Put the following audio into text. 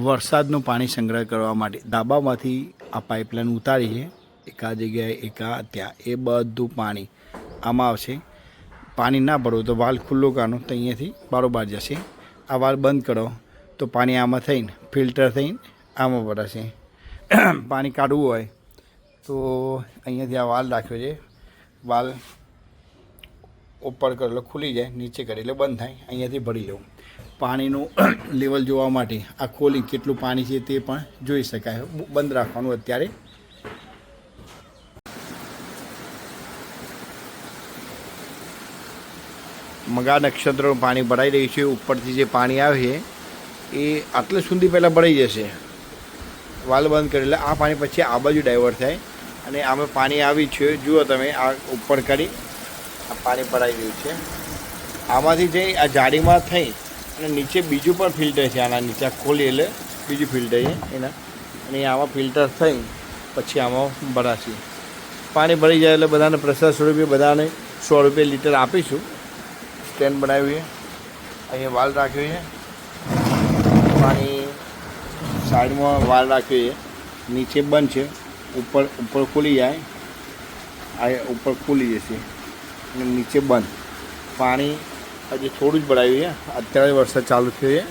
વરસાદનું પાણી સંગ્રહ કરવા માટે ધાબામાંથી આ પાઇપલાઇન ઉતારી છે, એક આ જગ્યાએ એક આ ત્યાં, એ બધું પાણી આમાં આવશે. પાણી ના ભરો તો વાલ ખુલ્લો કાઢો તો અહીંયાથી બારોબાર જશે. આ વાલ બંધ કરો તો પાણી આમાં થઈને ફિલ્ટર થઈને આમાં ભરાશે. પાણી કાઢવું હોય તો અહીંયાથી આ વાલ રાખ્યો છે, વાલ ઉપર કરેલો ખુલી જાય, નીચે કરે એટલે બંધ થાય, અહીંયાથી ભરી લેવું. પાણીનું લેવલ જોવા માટે આ ખોલી કેટલું પાણી છે તે પણ જોઈ શકાય. બંધ રાખવાનું અત્યારે. મગા નક્ષત્રનું પાણી ભરાઈ રહ્યું છે. ઉપરથી જે પાણી આવે છે એ આટલે સુધી પહેલાં ભરાઈ જશે. વાલ બંધ કરી એટલે આ પાણી પછી આ બાજુ ડાયવર્ટ થાય અને આમાં પાણી આવી છે. જુઓ તમે, આ ઉપર કરી આ પાણી ભરાઈ રહ્યું છે. આમાંથી જઈ આ જાળીમાં થઈ અને નીચે બીજું પણ ફિલ્ટર છે. આના નીચે ખોલી એટલે બીજું ફિલ્ટર છે એના, અને આમાં ફિલ્ટર થઈ પછી આમાં ભરાશે. પાણી ભરી જાય એટલે બધાને પ્રસાદ સ્વરૂપે બધાને 100 રૂપિયા લીટર આપીશું. સ્ટેન્ડ બનાવ્યું છે, અહીંયા વાલ રાખ્યો છે, પાણી સાઈડમાં વાલ રાખ્યો છે, નીચે બંધ છે, ઉપર ખુલી જાય, આ ઉપર ખુલી જશે અને નીચે બંધ. પાણી હજી થોડું જ ભરાયું છે, અત્યારે વરસાદ ચાલુ થયો છે.